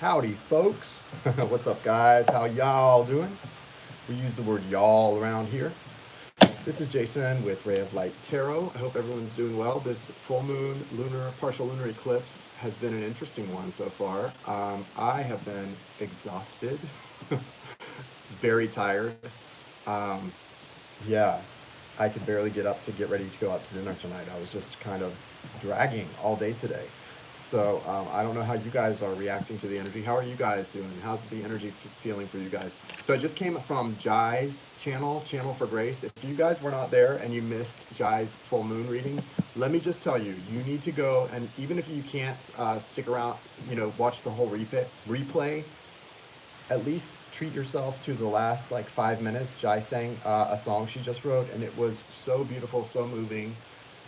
Howdy, folks. What's up, guys? How y'all doing? We use the word y'all around here. This is Jason with Ray of Light Tarot. I hope everyone's doing well. This full moon, partial lunar eclipse has been an interesting one so far. I have been exhausted, very tired. Um, yeah, I could barely get up to get ready to go out to dinner tonight. I was just kind of dragging all day today. So I don't know how you guys are reacting to the energy. How are you guys doing? How's the energy feeling for you guys? So I just came from Jai's Channel for Grace. If you guys were not there and you missed Jai's full moon reading, let me just tell you, you need to go, and even if you can't stick around, watch the whole replay, at least treat yourself to the last like 5 minutes. Jai sang a song she just wrote, and it was so beautiful, so moving.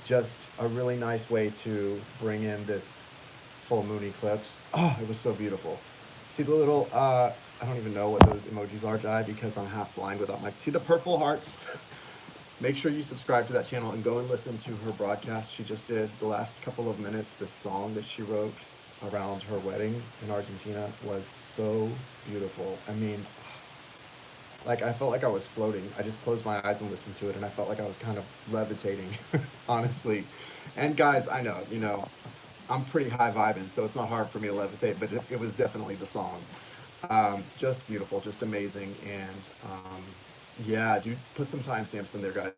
Just a really nice way to bring in this full moon eclipse. Oh, it was so beautiful. See the little, I don't even know what those emojis are, Jai, because I'm half blind without my, see the purple hearts? Make sure you subscribe to that channel and go and listen to her broadcast she just did the last couple of minutes. This song that she wrote around her wedding in Argentina was so beautiful. I mean, like I felt like I was floating. I just closed my eyes and listened to it, and I felt like I was kind of levitating, honestly. And guys, I know, I'm pretty high vibing, so it's not hard for me to levitate, but it was definitely the song. Just beautiful, just amazing, and yeah, do put some timestamps in there, guys,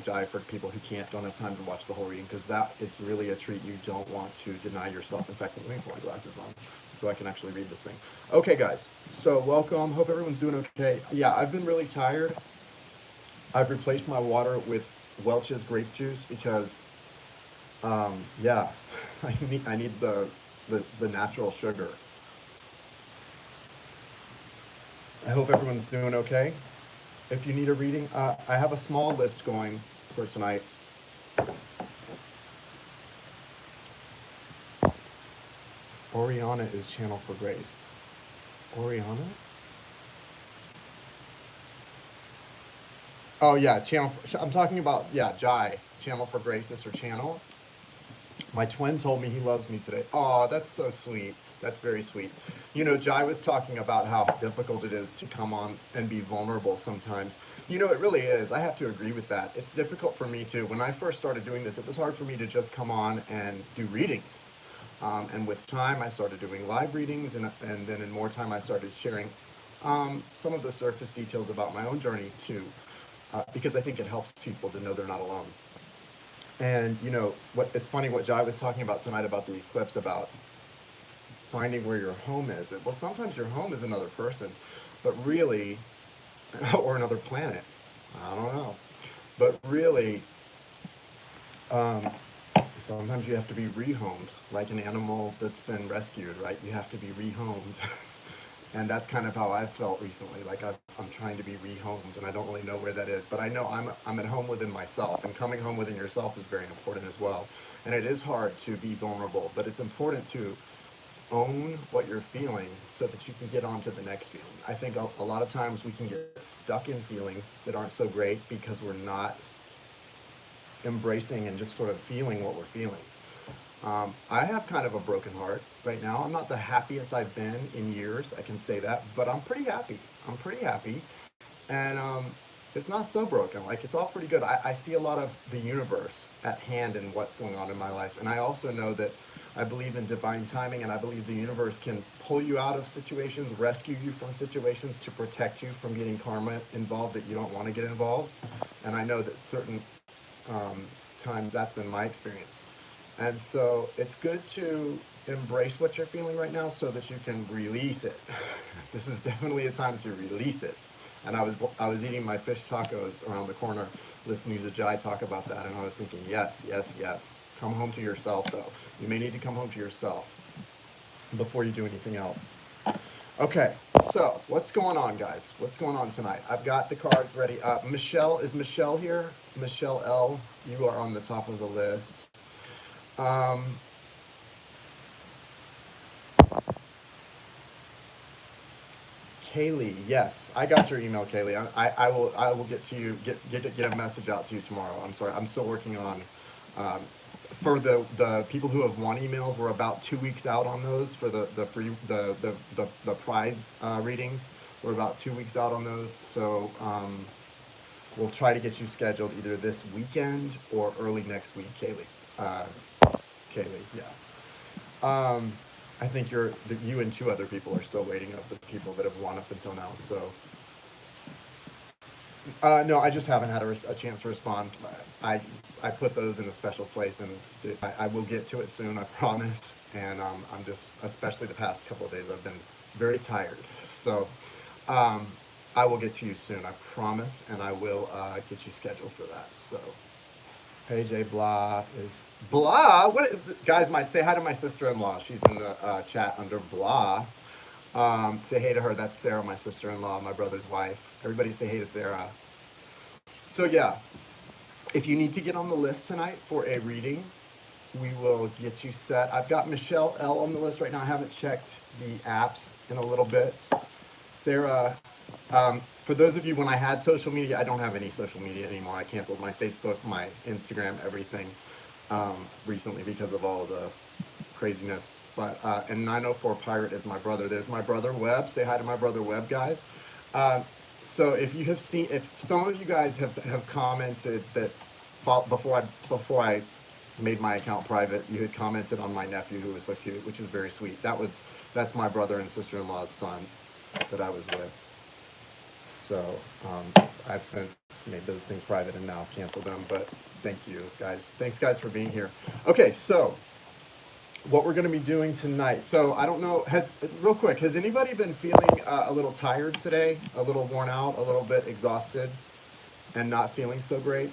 Jai, for people who don't have time to watch the whole reading, because that is really a treat you don't want to deny yourself. In fact, let me put my glasses on so I can actually read this thing. Okay, guys, so welcome. Hope everyone's doing okay. Yeah, I've been really tired. I've replaced my water with Welch's grape juice because, yeah, I need the natural sugar. I hope everyone's doing okay. If you need a reading, I have a small list going for tonight. Oriana is Channel for Grace. Oriana? Oh yeah, I'm talking about, yeah, Jai, Channel for Grace is her channel. My twin told me he loves me today. Oh, that's so sweet. That's very sweet. Jai was talking about how difficult it is to come on and be vulnerable sometimes. It really is. I have to agree with that. It's difficult for me too. When I first started doing this, it was hard for me to just come on and do readings. And with time, I started doing live readings, and then in more time, I started sharing some of the surface details about my own journey too, because I think it helps people to know they're not alone. And what it's funny what Jai was talking about tonight about the eclipse, about finding where your home is. Well, sometimes your home is another person, but really, or another planet. I don't know, but really, um, sometimes you have to be rehomed, like an animal that's been rescued, right? You have to be rehomed. And that's kind of how I've felt recently. Like I'm trying to be rehomed, and I don't really know where that is. But I know I'm at home within myself, and coming home within yourself is very important as well. And it is hard to be vulnerable, but it's important to own what you're feeling so that you can get on to the next feeling. I think a lot of times we can get stuck in feelings that aren't so great because we're not embracing and just sort of feeling what we're feeling. I have kind of a broken heart right now. I'm not the happiest I've been in years, I can say that, but I'm pretty happy. I'm pretty happy. And it's not so broken. Like, it's all pretty good. I see a lot of the universe at hand in what's going on in my life. And I also know that I believe in divine timing, and I believe the universe can pull you out of situations, rescue you from situations to protect you from getting karma involved that you don't want to get involved. And I know that certain times that's been my experience. And so it's good to embrace what you're feeling right now so that you can release it. This is definitely a time to release it. And I was eating my fish tacos around the corner, listening to Jai talk about that, and I was thinking, yes, yes, yes. Come home to yourself, though. You may need to come home to yourself before you do anything else. Okay, so what's going on, guys? What's going on tonight? I've got the cards ready. Is Michelle here? Michelle L., you are on the top of the list. Kaylee, yes, I got your email, Kaylee. I will get to you, get a message out to you tomorrow. I'm sorry, I'm still working on for the people who have won emails, we're about 2 weeks out on those for the free the prize readings. We're about 2 weeks out on those, so we'll try to get you scheduled either this weekend or early next week, Kaylee. Uh, Kaylee, yeah. I think you and two other people are still waiting of the people that have won up until now. So, no, I just haven't had a chance to respond. I put those in a special place, and I will get to it soon, I promise. And I'm just, especially the past couple of days, I've been very tired. So, I will get to you soon, I promise, and I will get you scheduled for that. So. Hey Jay, blah is blah. Guys might say hi to my sister-in-law. She's in the chat under blah. Say hey to her. That's Sarah, my sister-in-law, my brother's wife. Everybody say hey to Sarah. So yeah, if you need to get on the list tonight for a reading, we will get you set. I've got Michelle L on the list right now. I haven't checked the apps in a little bit. Sarah, for those of you, when I had social media, I don't have any social media anymore. I canceled my Facebook, my Instagram, everything recently because of all the craziness. But and 904 Pirate is my brother. There's my brother Webb. Say hi to my brother Webb, guys. So if you have seen, if some of you guys have commented that before I made my account private, you had commented on my nephew who was so cute, which is very sweet. That's my brother and sister-in-law's son that I was with. So I've since made those things private and now canceled them, but thank you guys. Thanks guys for being here. Okay, so what we're gonna be doing tonight. So I don't know, real quick, has anybody been feeling a little tired today? A little worn out, a little bit exhausted and not feeling so great?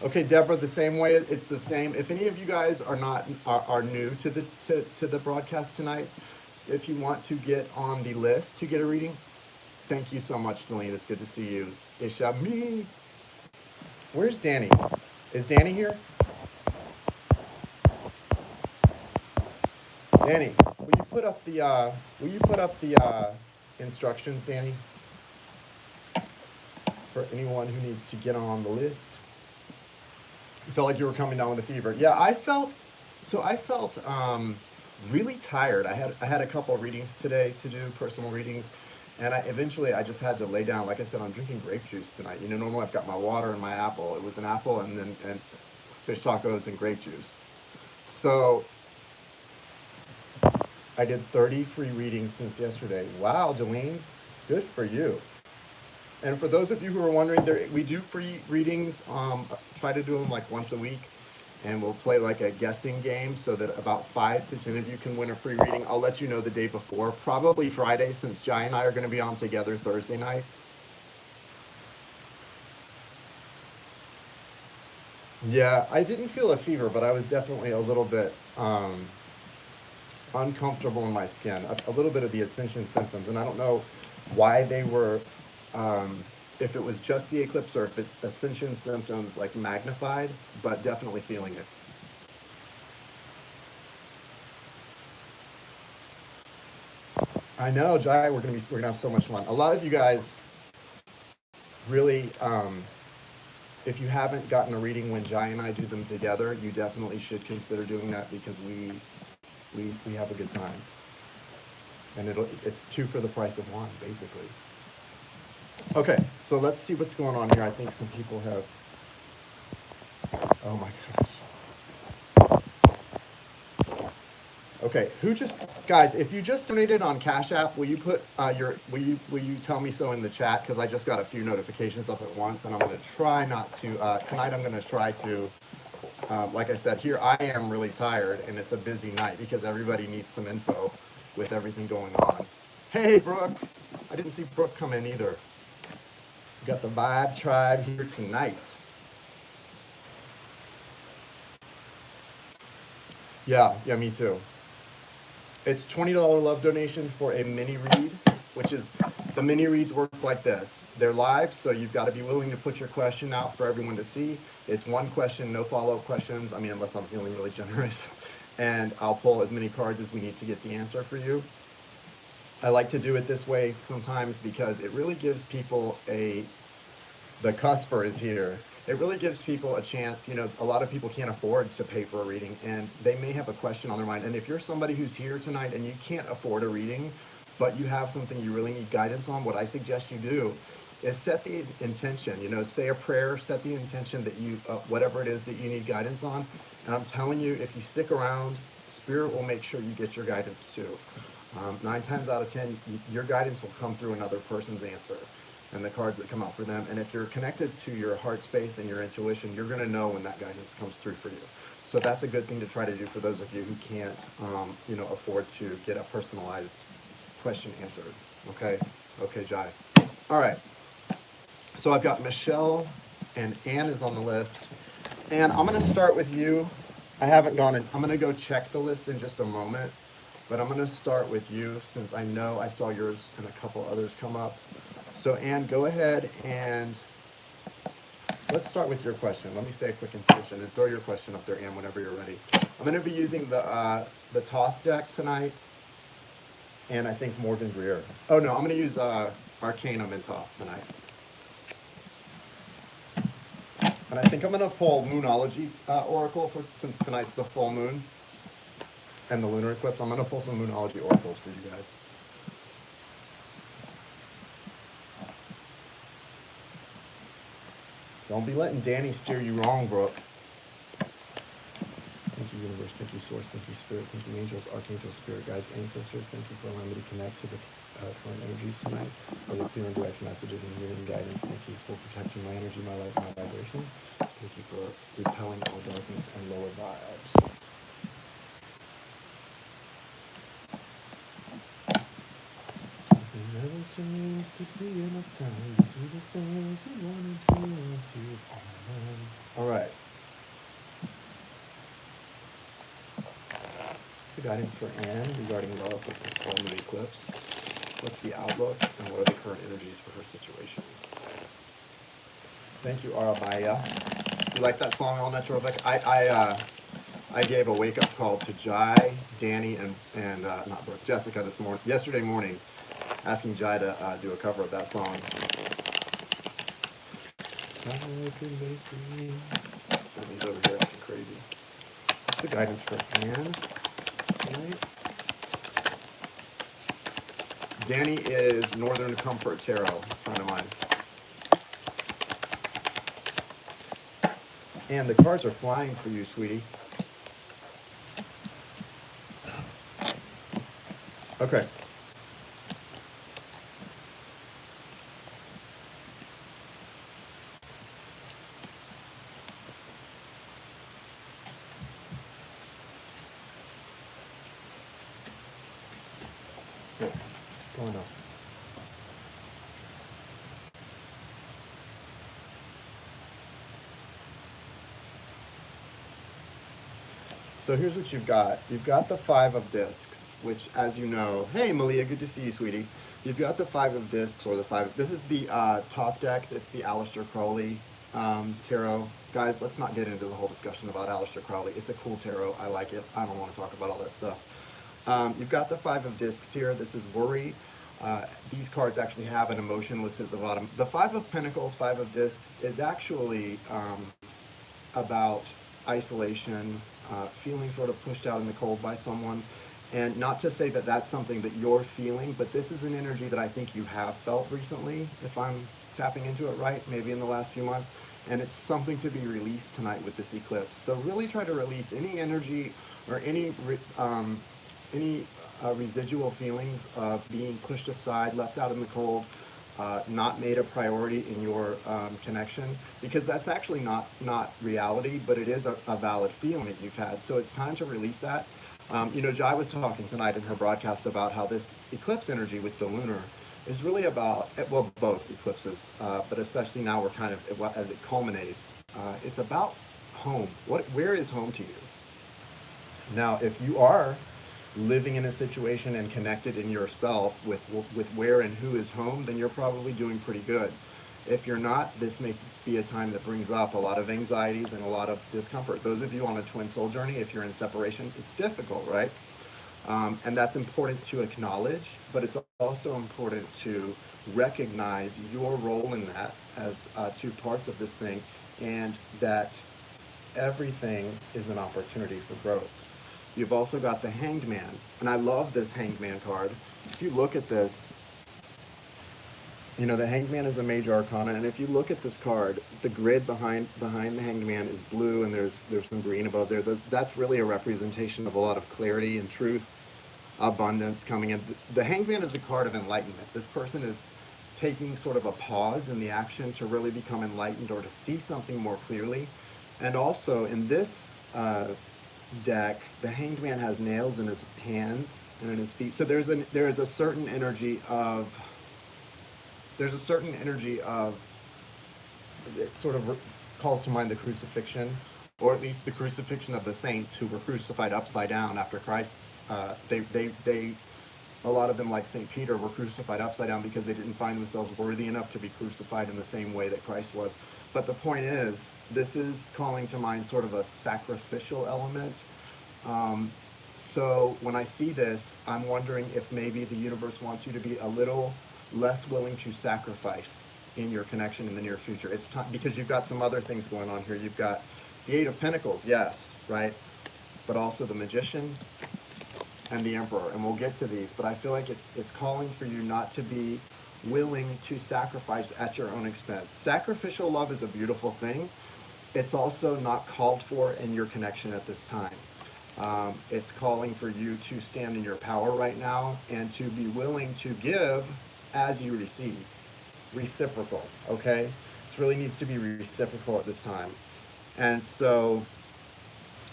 Okay, Deborah, the same way, it's the same. If any of you guys are new to the broadcast tonight, if you want to get on the list to get a reading, thank you so much, Delene. It's good to see you. Ishami. Where's Danny? Is Danny here? Danny, will you put up the instructions, Danny, for anyone who needs to get on the list? You felt like you were coming down with a fever. Yeah, I felt really tired. I had a couple of readings today to do, personal readings. And eventually I just had to lay down. Like I said, I'm drinking grape juice tonight. You know, normally I've got my water and my apple. It was an apple and fish tacos and grape juice. So I did 30 free readings since yesterday. Wow, Jolene, good for you. And for those of you who are wondering, we do free readings. Try to do them like once a week. And we'll play like a guessing game so that about 5 to 10 of you can win a free reading. I'll let you know the day before, probably Friday, since Jai and I are going to be on together Thursday night. Yeah, I didn't feel a fever, but I was definitely a little bit uncomfortable in my skin, a little bit of the Ascension symptoms. And I don't know why they were, if it was just the eclipse or if it's Ascension symptoms like magnified, but definitely feeling it. I know, Jai, we're gonna have so much fun. A lot of you guys really, if you haven't gotten a reading when Jai and I do them together, you definitely should consider doing that because we have a good time. And it's 2 for the price of 1, basically. Okay, so let's see what's going on here. I think some people have, oh my gosh. Okay, guys, if you just donated on Cash App, will you put will you tell me so in the chat? Because I just got a few notifications up at once, and I'm going to try not to, tonight I'm going to try to, like I said, here I am really tired, and it's a busy night because everybody needs some info with everything going on. Hey, Brooke. I didn't see Brooke come in either. We got the Vibe Tribe here tonight. Yeah, me too. It's $20 love donation for a mini read, which is, the mini reads work like this. They're live, so you've got to be willing to put your question out for everyone to see. It's 1 question, no follow-up questions. I mean, unless I'm feeling really generous. And I'll pull as many cards as we need to get the answer for you. I like to do it this way sometimes because it really gives people the cusper is here. it really gives people a chance. You know, a lot of people can't afford to pay for a reading, and they may have a question on their mind. And if you're somebody who's here tonight and you can't afford a reading, but you have something you really need guidance on, what I suggest you do is set the intention. You know, say a prayer, set the intention that you, whatever it is that you need guidance on. And I'm telling you, if you stick around, Spirit will make sure you get your guidance too. 9 times out of 10, your guidance will come through another person's answer and the cards that come out for them. And if you're connected to your heart space and your intuition, you're going to know when that guidance comes through for you. So that's a good thing to try to do for those of you who can't, you know, afford to get a personalized question answered. Okay? Okay, Jai. All right. So I've got Michelle and Anne is on the list. And I'm going to start with you. I haven't gone in. I'm going to go check the list in just a moment. But I'm going to start with you since I know I saw yours and a couple others come up. So Anne, go ahead and let's start with your question. Let me say a quick intention and throw your question up there, Anne, whenever you're ready. I'm going to be using the Thoth deck tonight, and I think Morgan Greer. Oh no, I'm going to use Arcanum and Thoth tonight. And I think I'm going to pull Moonology Oracle since tonight's the full moon and the lunar eclipse. I'm going to pull some Moonology Oracles for you guys. Don't be letting Danny steer you wrong, Brooke. Thank you, Universe. Thank you, Source. Thank you, Spirit. Thank you, Angels, Archangels, Spirit Guides, Ancestors. Thank you for allowing me to connect to the current energies tonight, for the clear and direct messages and healing guidance. Thank you for protecting my energy, my life, my vibration. Thank you for repelling all darkness and lower vibes. There never seems to be enough time to do the things you want to do once you find them. All right. What's the guidance for Anne regarding love with this full moon eclipse? What's the outlook and what are the current energies for her situation? Thank you, Arabaya. You like that song, All Natural Rebecca? I gave a wake-up call to Jai, Danny, and not Brooke, Jessica yesterday morning, asking Jai to do a cover of that song. Everybody's over here acting crazy. What's the guidance for Anne tonight? Danny is Northern Comfort Tarot, a friend of mine. And the cards are flying for you, sweetie. Okay. Good. Going up. So here's what you've got. You've got the 5 of discs, which, as you know, hey Malia, good to see you, sweetie. You've got the 5 of discs, or the 5. This is the Thoth deck. It's the Aleister Crowley tarot. Guys, let's not get into the whole discussion about Aleister Crowley. It's a cool tarot. I like it. I don't want to talk about all that stuff. You've got the 5 of discs here. This is worry. These cards actually have an emotion listed at the bottom. The 5 of Pentacles, 5 of discs, is actually about isolation, feeling sort of pushed out in the cold by someone. And not to say that that's something that you're feeling, but this is an energy that I think you have felt recently, if I'm tapping into it right, maybe in the last few months. And it's something to be released tonight with this eclipse. So really try to release any energy or any residual feelings of being pushed aside, left out in the cold, not made a priority in your connection, because that's actually not reality, but it is a valid feeling that you've had. So it's time to release that. You know, Jai was talking tonight in her broadcast about how this eclipse energy with the lunar is really about, well, both eclipses, but especially now we're kind of, as it culminates, it's about home. Where is home to you? Now, if you are living in a situation and connected in yourself with where and who is home, then you're probably doing pretty good. If you're not, this may be a time that brings up a lot of anxieties and a lot of discomfort. Those of you on a twin soul journey, if you're in separation, it's difficult, right? And that's important to acknowledge, but it's also important to recognize your role in that as 2 parts of this thing, and that everything is an opportunity for growth. You've also got the Hanged Man, and I love this Hanged Man card. If you look at this, you know, the Hanged Man is a major arcana, and if you look at this card, the grid behind the Hanged Man is blue, and there's some green above there. That's really a representation of a lot of clarity and truth, abundance coming in. The Hanged Man is a card of enlightenment. This person is taking sort of a pause in the action to really become enlightened or to see something more clearly. And also in this deck, the Hanged Man has nails in his hands and in his feet. So there is a certain energy of it sort of calls to mind the crucifixion, or at least the crucifixion of the saints who were crucified upside down after Christ. A lot of them, like St. Peter, were crucified upside down because they didn't find themselves worthy enough to be crucified in the same way that Christ was. But the point is, this is calling to mind sort of a sacrificial element. So when I see this, I'm wondering if maybe the universe wants you to be a little less willing to sacrifice in your connection in the near future. It's time, because you've got some other things going on here. You've got the Eight of Pentacles, yes, right? But also the Magician and the Emperor, and we'll get to these, but I feel like it's calling for you not to be willing to sacrifice at your own expense. Sacrificial love is a beautiful thing. It's also not called for in your connection at this time. It's calling for you to stand in your power right now and to be willing to give as you receive. Reciprocal, okay? It really needs to be reciprocal at this time. And so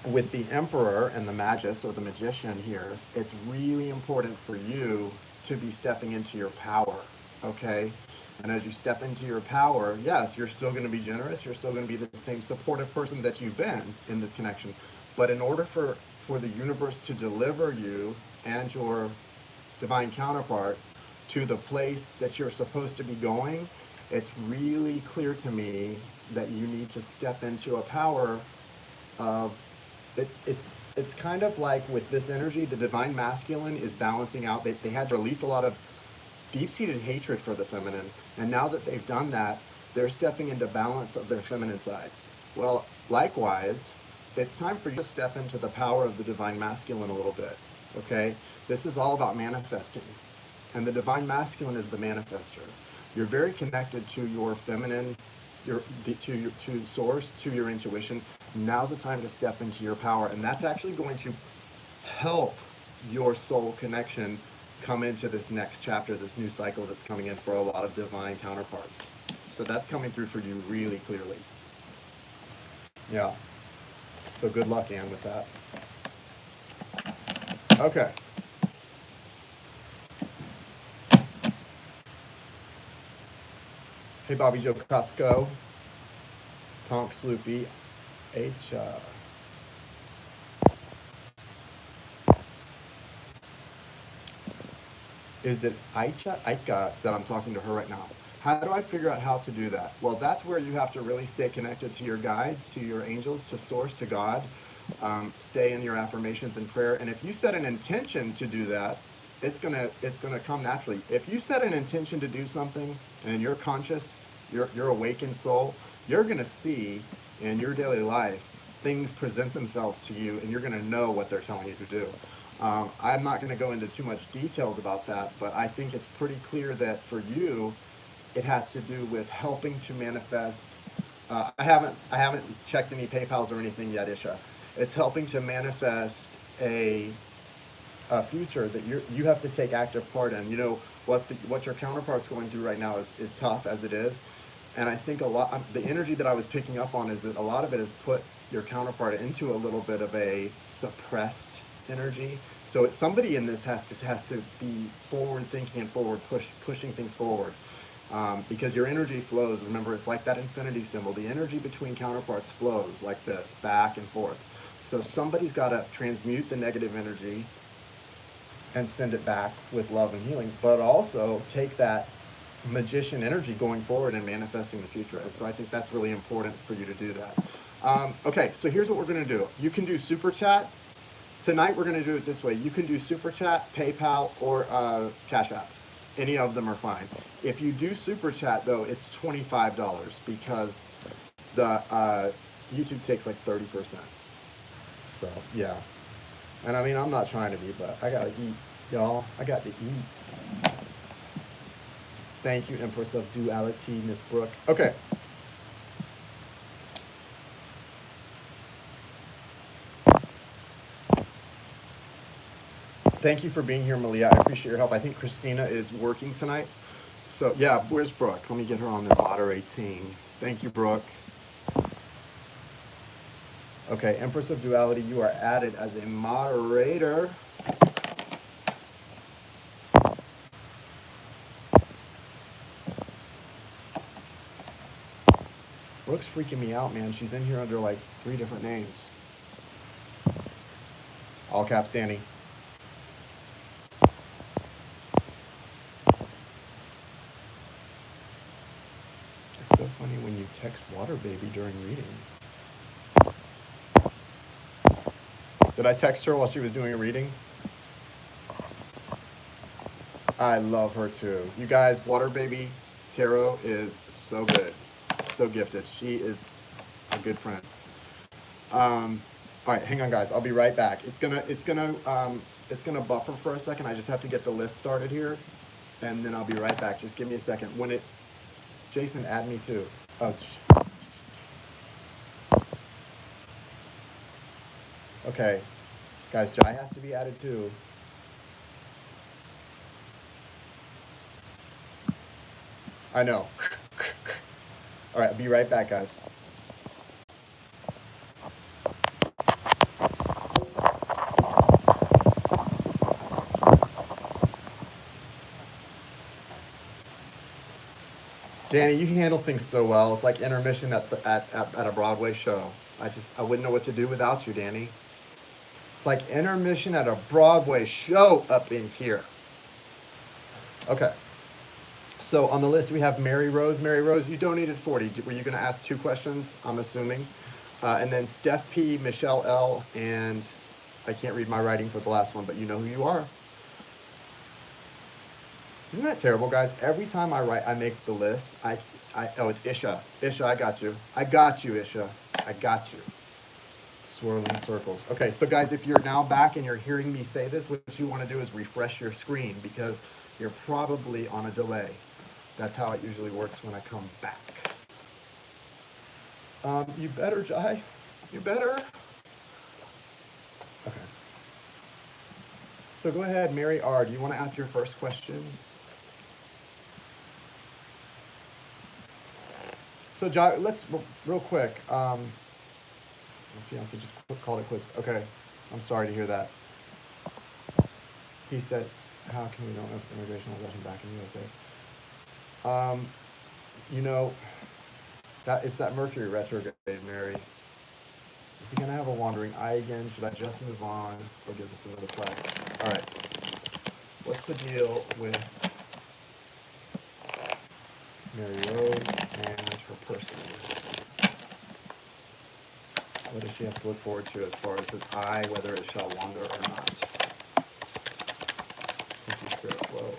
with the Emperor and the Magus or the Magician here, it's really important for you to be stepping into your power, okay? And as you step into your power, yes, you're still going to be generous. You're still going to be the same supportive person that you've been in this connection. But in order for the universe to deliver you and your divine counterpart to the place that you're supposed to be going, it's really clear to me that you need to step into a power of it's kind of like with this energy, the divine masculine is balancing out. They had to release a lot of deep-seated hatred for the feminine, and now that they've done that, they're stepping into balance of their feminine side. Well, likewise, it's time for you to step into the power of the divine masculine a little bit, okay? This is all about manifesting, and the divine masculine is the manifester. You're very connected to your feminine, to source, to your intuition. Now's the time to step into your power, and that's actually going to help your soul connection come into this next chapter, this new cycle that's coming in for a lot of divine counterparts. So that's coming through for you really clearly. Yeah. So good luck, Anne, with that. Okay. Hey, Bobby Joe Costco, Tonk Sloopy, H. Is it Aika? Aika said I'm talking to her right now. How do I figure out how to do that? Well, that's where you have to really stay connected to your guides, to your angels, to source, to God. Stay in your affirmations and prayer. And if you set an intention to do that, it's gonna come naturally. If you set an intention to do something and you're conscious, you're awakened soul, you're gonna see in your daily life things present themselves to you, and you're gonna know what they're telling you to do. I'm not gonna go into too much details about that, but I think it's pretty clear that for you, it has to do with helping to manifest. I haven't checked any PayPals or anything yet, Isha. It's helping to manifest a future that you have to take active part in. You know what your counterpart's going through right now is tough as it is, and I think the energy that I was picking up on is that a lot of it has put your counterpart into a little bit of a suppressed energy. So somebody in this has to be forward thinking and pushing things forward. Because your energy flows. Remember, it's like that infinity symbol. The energy between counterparts flows like this, back and forth. So somebody's got to transmute the negative energy and send it back with love and healing, but also take that magician energy going forward and manifesting the future. And so I think that's really important for you to do that. Okay, so here's what we're going to do. You can do Super Chat. Tonight we're going to do it this way. You can do Super Chat, PayPal, or Cash App. Any of them are fine. If you do Super Chat, though, it's $25 because The YouTube takes like 30%. So yeah, and I mean I'm not trying to be, but I gotta eat, y'all. I got to eat. Thank you, Empress of Duality, Miss Brooke. Okay. Thank you for being here, Malia. I appreciate your help. I think Christina is working tonight. So yeah, where's Brooke? Let me get her on the moderating. Thank you, Brooke. Okay, Empress of Duality, you are added as a moderator. Brooke's freaking me out, man. She's in here under like 3 different names. All caps, Danny. It's so funny when you text Water Baby during readings. Did I text her while she was doing a reading? I love her too. You guys, Water Baby Tarot is so good. So gifted. She is a good friend. All right, hang on guys. I'll be right back. It's gonna buffer for a second. I just have to get the list started here, and then I'll be right back. Just give me a second. Jason, add me too. Oh, okay. Guys, Jai has to be added too. I know. All right, I'll be right back, guys. Danny, you can handle things so well. It's like intermission at a Broadway show. I wouldn't know what to do without you, Danny. It's like intermission at a Broadway show up in here. Okay. So on the list we have Mary Rose. Mary Rose, you donated 40. Were you going to ask 2 questions? I'm assuming. And then Steph P, Michelle L, and I can't read my writing for the last one, but you know who you are. Isn't that terrible, guys? Every time I write, I make the list. Oh, it's Isha. Isha, I got you. I got you, Isha. I got you. Swirling circles. Okay, so guys, if you're now back and you're hearing me say this, what you want to do is refresh your screen because you're probably on a delay. That's how it usually works when I come back. You better, Jai. You better. Okay. So go ahead, Mary R. Do you want to ask your first question? So, Jai, let's real quick. My fiance just called it quits. Okay, I'm sorry to hear that. He said, "How can we know if immigration will let him back in the USA?" You know, it's that Mercury retrograde, Mary. Is he gonna have a wandering eye again? Should I just move on or give this another try? All right. What's the deal with Mary Rose and her personal life? What does she have to look forward to as far as his eye, whether it shall wander or not? Thank you, Spirit Flow.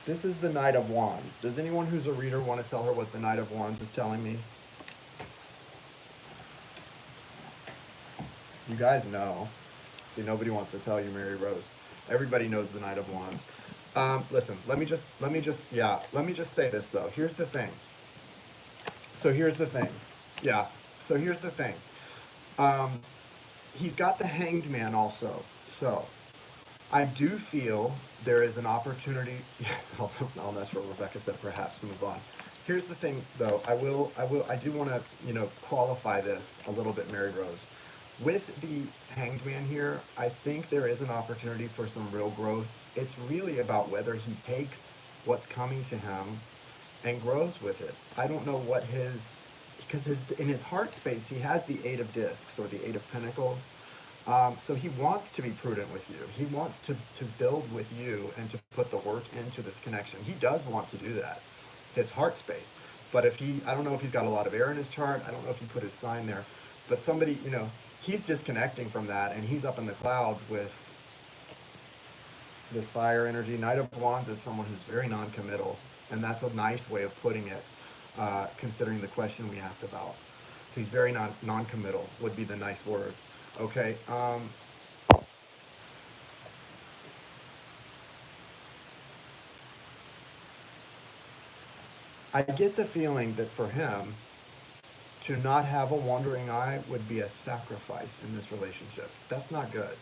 This is the Knight of Wands. Does anyone who's a reader want to tell her what the Knight of Wands is telling me? You guys know. See, nobody wants to tell you, Mary Rose. Everybody knows the Knight of Wands. Listen, let me just say this though. Here's the thing. So here's the thing. He's got the Hanged Man also. So I do feel there is an opportunity. All natural. Rebecca said perhaps move on. Here's the thing though. I do want to, qualify this a little bit, Mary Rose. With the Hanged Man here, I think there is an opportunity for some real growth. It's really about whether he takes what's coming to him and grows with it. I don't know what because in his heart space, he has the 8 of Discs or the 8 of Pentacles. So he wants to be prudent with you. He wants to build with you and to put the work into this connection. He does want to do that, his heart space. But I don't know if he's got a lot of air in his chart. I don't know if he put his sign there. But somebody, he's disconnecting from that and he's up in the clouds with this fire energy. Knight of Wands is someone who's very non-committal, and that's a nice way of putting it, considering the question we asked about. He's very non-committal would be the nice word. Okay. I get the feeling that for him, to not have a wandering eye would be a sacrifice in this relationship. That's not good.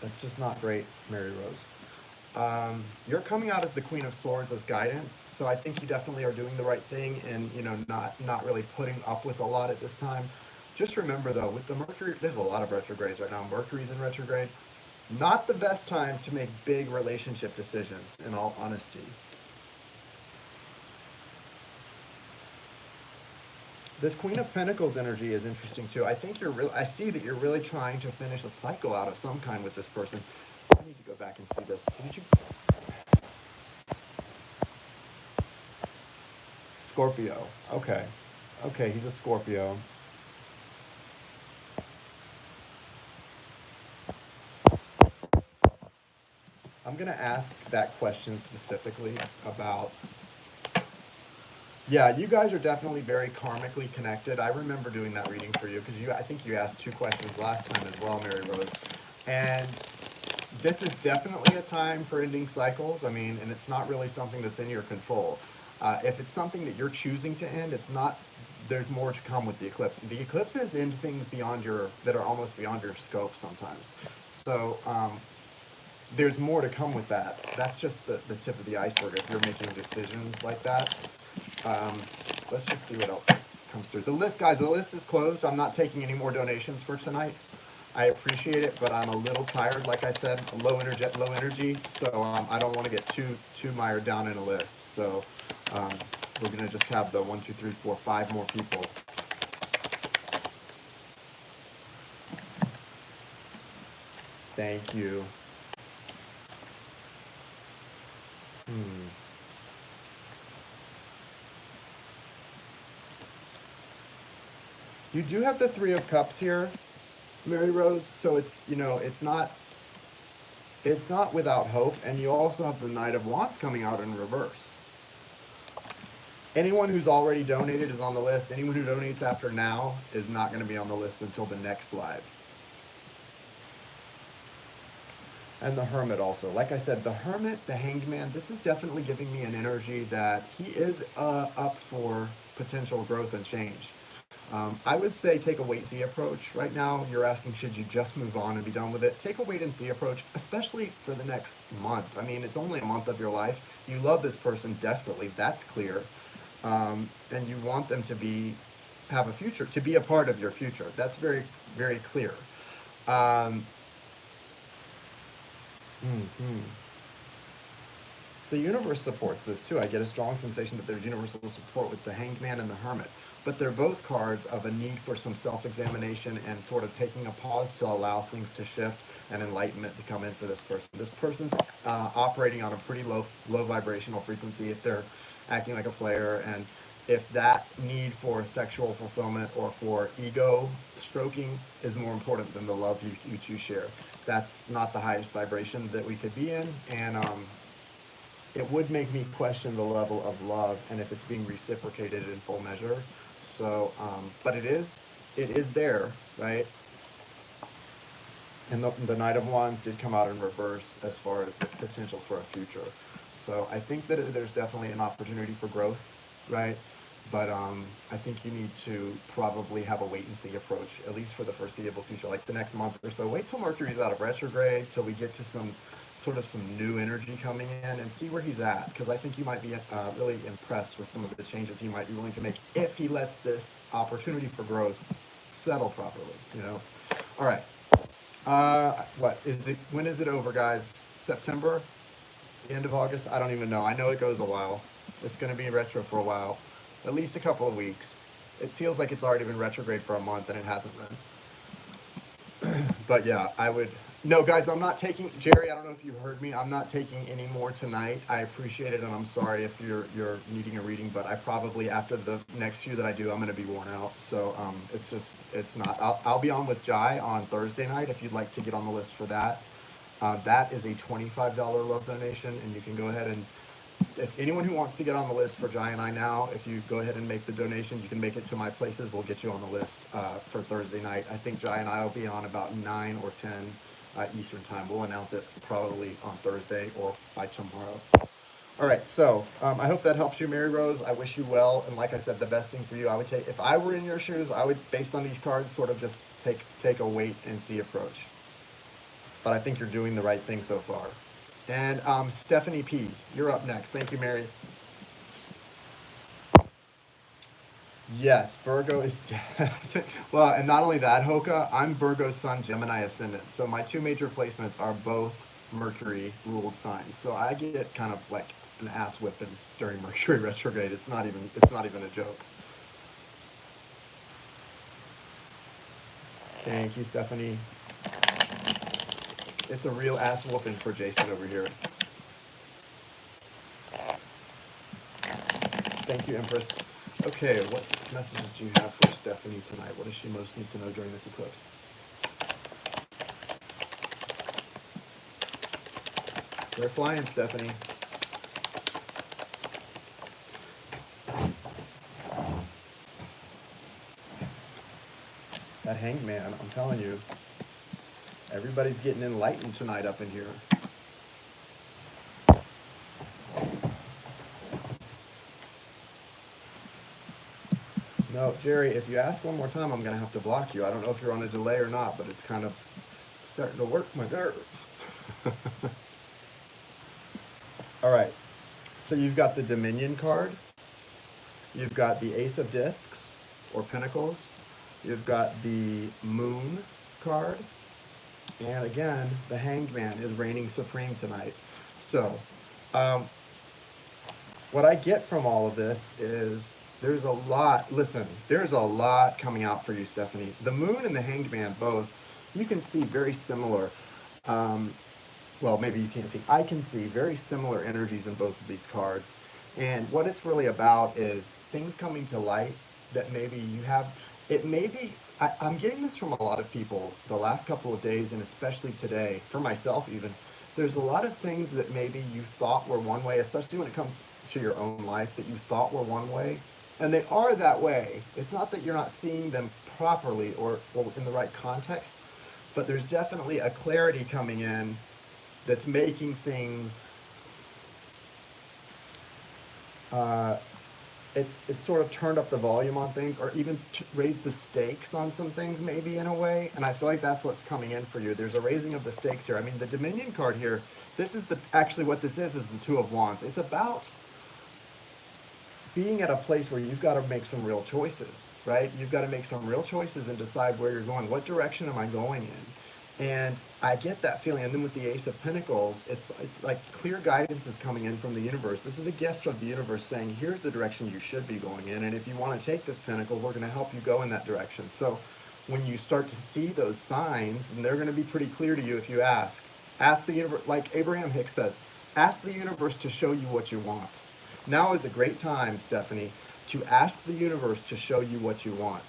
That's just not great, Mary Rose. You're coming out as the Queen of Swords as guidance, so I think you definitely are doing the right thing and, you know, not really putting up with a lot at this time. Just remember though, with the Mercury, there's a lot of retrogrades right now. Mercury's in retrograde. Not the best time to make big relationship decisions, in all honesty. This Queen of Pentacles energy is interesting too. I think I see that you're really trying to finish a cycle out of some kind with this person. I need to go back and see this. Did you? Scorpio. Okay. Okay, he's a Scorpio. I'm going to ask that question specifically about... Yeah, you guys are definitely very karmically connected. I remember doing that reading for you because I think you asked 2 questions last time as well, Mary Rose. And this is definitely a time for ending cycles. I mean, and it's not really something that's in your control. If it's something that you're choosing to end, it's not. There's more to come with the eclipse. The eclipses end things that are almost beyond your scope sometimes. So there's more to come with that. That's just the tip of the iceberg if you're making decisions like that. Let's just see what else comes through. The list, guys, the list is closed. I'm not taking any more donations for tonight. I appreciate it, but I'm a little tired, like I said, low energy, so I don't want to get too mired down in a list. So we're going to just have the 1, 2, 3, 4, 5 more people. Thank you. You do have the 3 of Cups here, Mary Rose, so it's, you know, it's not without hope, and you also have the Knight of Wands coming out in reverse. Anyone who's already donated is on the list. Anyone who donates after now is not going to be on the list until the next live. And the Hermit also. Like I said, the Hermit, the Hanged Man, this is definitely giving me an energy that he is up for potential growth and change. I would say take a wait-and-see approach. Right now, you're asking, should you just move on and be done with it? Take a wait-and-see approach, especially for the next month. I mean, it's only a month of your life. You love this person desperately. That's clear. And you want them to have a future, to be a part of your future. That's very, very clear. The universe supports this too. I get a strong sensation that there's universal support with the Hanged Man and the Hermit. But they're both cards of a need for some self-examination and sort of taking a pause to allow things to shift and enlightenment to come in for this person. This person's operating on a pretty low vibrational frequency if they're acting like a player, and if that need for sexual fulfillment or for ego stroking is more important than the love you two share. That's not the highest vibration that we could be in, and it would make me question the level of love and if it's being reciprocated in full measure. So, but it is there, right? And the Knight of Wands did come out in reverse as far as the potential for a future. So I think that there's definitely an opportunity for growth, right? But I think you need to probably have a wait-and-see approach, at least for the foreseeable future, like the next month or so. Wait till Mercury's out of retrograde, till we get to some new energy coming in, and see where he's at, because I think you might be really impressed with some of the changes he might be willing to make if he lets this opportunity for growth settle properly, you know? All right. What is it? When is it over, guys? September? The end of August? I don't even know. I know it goes a while. It's going to be retro for a while. At least a couple of weeks. It feels like it's already been retrograde for a month, and it hasn't been. But yeah, I would No, guys, I'm not taking Jerry. I don't know if you heard me. I'm not taking any more tonight. I appreciate it, and I'm sorry if you're needing a reading, but I probably after the next few that I do, I'm going to be worn out. So it's not. I'll be on with Jai on Thursday night if you'd like to get on the list for that. That is a $25 love donation, and you can go ahead and if anyone who wants to get on the list for Jai and I now, if you go ahead and make the donation, you can make it to my places. We'll get you on the list for Thursday night. I think Jai and I will be on about 9 or 10 Eastern time. We'll announce it probably on Thursday or by tomorrow. All right, so I hope that helps you, Mary Rose. I wish you well, and like I said, the best thing for you, I would take if I were in your shoes, I would, based on these cards, sort of just take a wait and see approach. But I think you're doing the right thing so far. And Stephanie P, you're up next. Thank you, Mary. Yes, Virgo is well, and not only that, Hoka, I'm Virgo Sun, Gemini Ascendant. So my two major placements are both Mercury ruled signs. So I get kind of like an ass whipping during Mercury retrograde. It's not even a joke. Thank you, Stephanie. It's a real ass whooping for Jason over here. Thank you, Empress. Okay, what messages do you have for Stephanie tonight? What does she most need to know during this eclipse? They're flying, Stephanie. That Hanged Man, I'm telling you, everybody's getting enlightened tonight up in here. No, Jerry, if you ask one more time, I'm going to have to block you. I don't know if you're on a delay or not, but it's kind of starting to work my nerves. All right, so you've got the Dominion card. You've got the Ace of Discs, or Pentacles. You've got the Moon card. And again, the Hanged Man is reigning supreme tonight. So, what I get from all of this is there's a lot coming out for you, Stephanie. The Moon and the Hanged Man both, you can see very similar, well, maybe you can't see, I can see very similar energies in both of these cards. And what it's really about is things coming to light that maybe you have, it may be, I'm getting this from a lot of people the last couple of days, and especially today, for myself even. There's a lot of things that maybe you thought were one way, especially when it comes to your own life, that you thought were one way, and they are that way. It's not that you're not seeing them properly or in the right context, but there's definitely a clarity coming in that's making things, it's sort of turned up the volume on things, or even raised the stakes on some things maybe in a way, and I feel like that's what's coming in for you. There's a raising of the stakes here. I mean, the Dominion card here, this is actually what this is the Two of Wands. It's about being at a place where you've got to make some real choices, right? You've got to make some real choices and decide where you're going. What direction am I going in? And I get that feeling. And then with the Ace of Pentacles, it's like clear guidance is coming in from the universe. This is a gift of the universe saying, here's the direction you should be going in. And if you want to take this pentacle, we're going to help you go in that direction. So when you start to see those signs, and they're going to be pretty clear to you if you ask the universe, like Abraham Hicks says, ask the universe to show you what you want. Now is a great time, Stephanie, to ask the universe to show you what you want.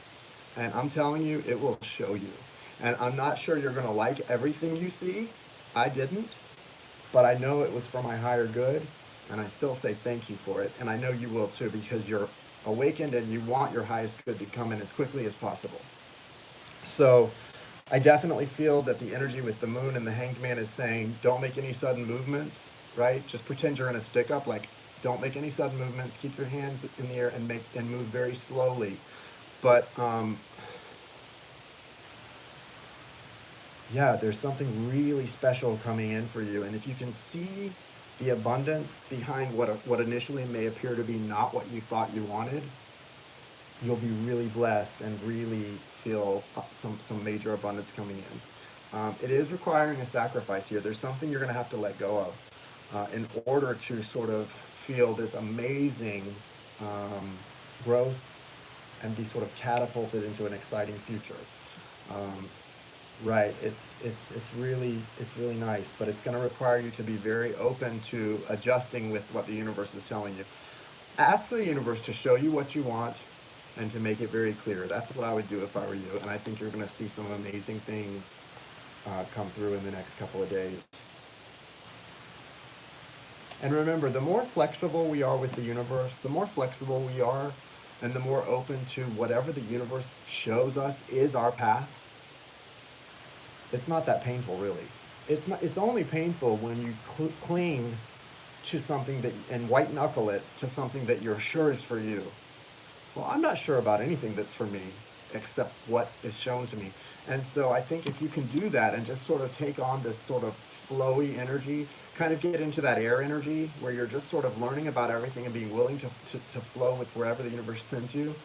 And I'm telling you, it will show you. And I'm not sure you're going to like everything you see. I didn't. But I know it was for my higher good. And I still say thank you for it. And I know you will too, because you're awakened and you want your highest good to come in as quickly as possible. So I definitely feel that the energy with the Moon and the Hanged Man is saying, don't make any sudden movements, right? Just pretend you're in a stick-up, like, don't make any sudden movements. Keep your hands in the air and move very slowly. But yeah, there's something really special coming in for you. And if you can see the abundance behind what initially may appear to be not what you thought you wanted, you'll be really blessed and really feel some major abundance coming in. It is requiring a sacrifice here. There's something you're going to have to let go of in order to sort of feel this amazing growth and be sort of catapulted into an exciting future. Right. It's really nice, but it's going to require you to be very open to adjusting with what the universe is telling you. Ask the universe to show you what you want and to make it very clear. That's what I would do if I were you, and I think you're going to see some amazing things come through in the next couple of days. And remember, the more flexible we are with the universe, the more flexible we are, and the more open to whatever the universe shows us is our path, it's not that painful, really. It's not. It's only painful when you cling to something that and white knuckle it to something that you're sure is for you. Well, I'm not sure about anything that's for me except what is shown to me. And so I think if you can do that and just sort of take on this sort of flowy energy, kind of get into that air energy where you're just sort of learning about everything and being willing to flow with wherever the universe sends you,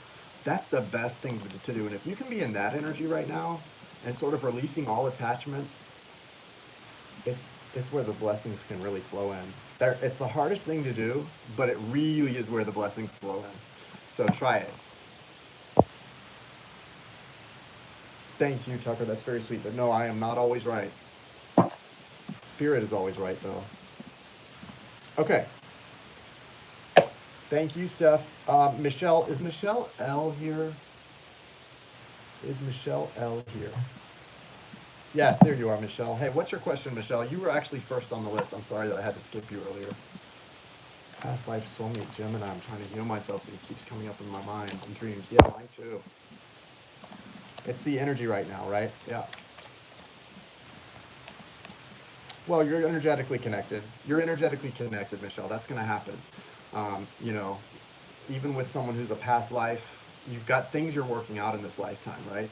that's the best thing to do. And if you can be in that energy right now and sort of releasing all attachments, it's where the blessings can really flow in. It's the hardest thing to do, but it really is where the blessings flow in. So try it. Thank you, Tucker. That's very sweet. But no, I am not always right. Spirit is always right, though. Okay. Thank you, Steph. Michelle, is Michelle L here? Is Michelle L here? Yes, there you are, Michelle. Hey, what's your question, Michelle? You were actually first on the list. I'm sorry that I had to skip you earlier. Past life soulmate Gemini. I'm trying to heal myself, but it keeps coming up in my mind in dreams. Yeah, mine too. It's the energy right now, right? Yeah. Well, you're energetically connected. You're energetically connected, Michelle. That's going to happen. You know, even with someone who's a past life, you've got things you're working out in this lifetime, right?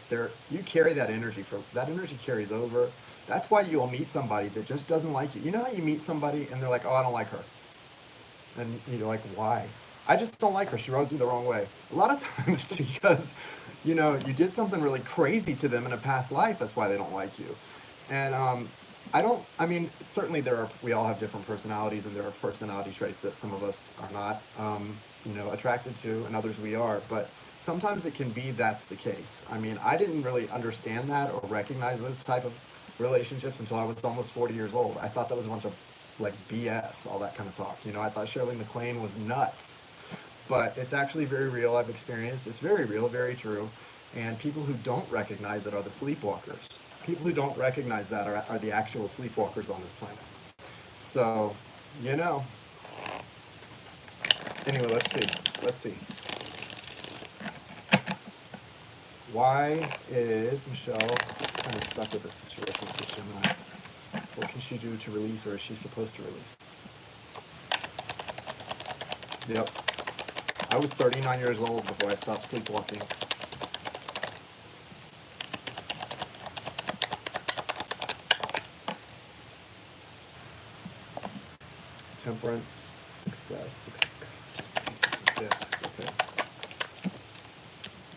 You carry that energy that energy carries over. That's why you'll meet somebody that just doesn't like you. You know how you meet somebody and they're like, "Oh, I don't like her," and you're like, "Why?" I just don't like her. She rubs me the wrong way. A lot of times because, you did something really crazy to them in a past life. That's why they don't like you. And I mean, certainly we all have different personalities, and there are personality traits that some of us are not, attracted to, and others we are. But sometimes it can be that's the case. I mean, I didn't really understand that or recognize those type of relationships until I was almost 40 years old. I thought that was a bunch of like BS, all that kind of talk. I thought Shirley MacLaine was nuts, but it's actually very real. I've experienced. It's very real, very true. And people who don't recognize it are the sleepwalkers. People who don't recognize that are the actual sleepwalkers on this planet. So, you know. Anyway, let's see. Let's see. Why is Michelle kind of stuck with this situation with Gemini? What can she do to release, or is she supposed to release? Yep. I was 39 years old before I stopped sleepwalking. Temperance, success, okay.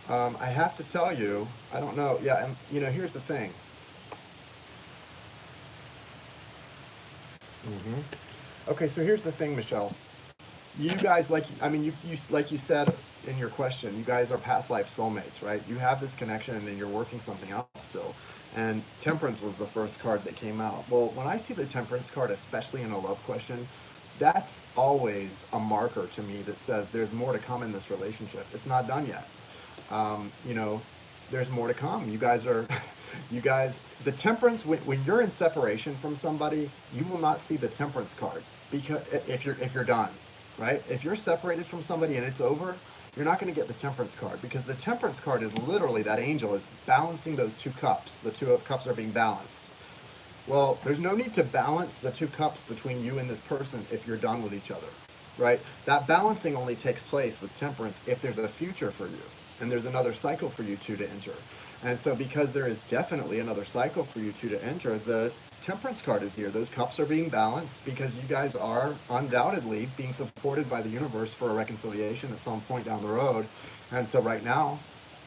I have to tell you, I don't know. Yeah, and here's the thing. Okay, so here's the thing, Michelle. You guys, like you said in your question, you guys are past life soulmates, right? You have this connection, and then you're working something out still. And Temperance was the first card that came out. Well, when I see the Temperance card, especially in a love question, that's always a marker to me that says there's more to come in this relationship. It's not done yet. There's more to come. The temperance, when you're in separation from somebody, you will not see the temperance card because if you're done, right? If you're separated from somebody and it's over, you're not going to get the temperance card because the temperance card is literally that angel is balancing those two cups. The two of cups are being balanced. Well, there's no need to balance the two cups between you and this person if you're done with each other, right? That balancing only takes place with temperance if there's a future for you and there's another cycle for you two to enter. And so because there is definitely another cycle for you two to enter, the temperance card is here. Those cups are being balanced because you guys are undoubtedly being supported by the universe for a reconciliation at some point down the road. And so right now,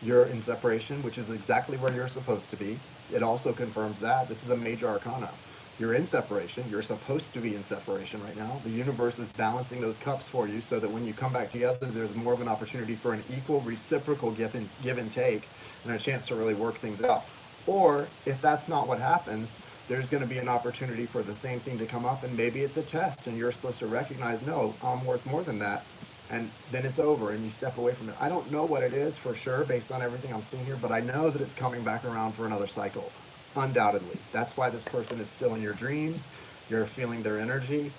you're in separation, which is exactly where you're supposed to be. It also confirms that. This is a major arcana. You're in separation. You're supposed to be in separation right now. The universe is balancing those cups for you so that when you come back together, there's more of an opportunity for an equal, reciprocal give and take and a chance to really work things out. Or if that's not what happens, there's going to be an opportunity for the same thing to come up, and maybe it's a test and you're supposed to recognize, no, I'm worth more than that. And then it's over and you step away from it. I don't know what it is for sure based on everything I'm seeing here, but I know that it's coming back around for another cycle, undoubtedly. That's why this person is still in your dreams. You're feeling their energy.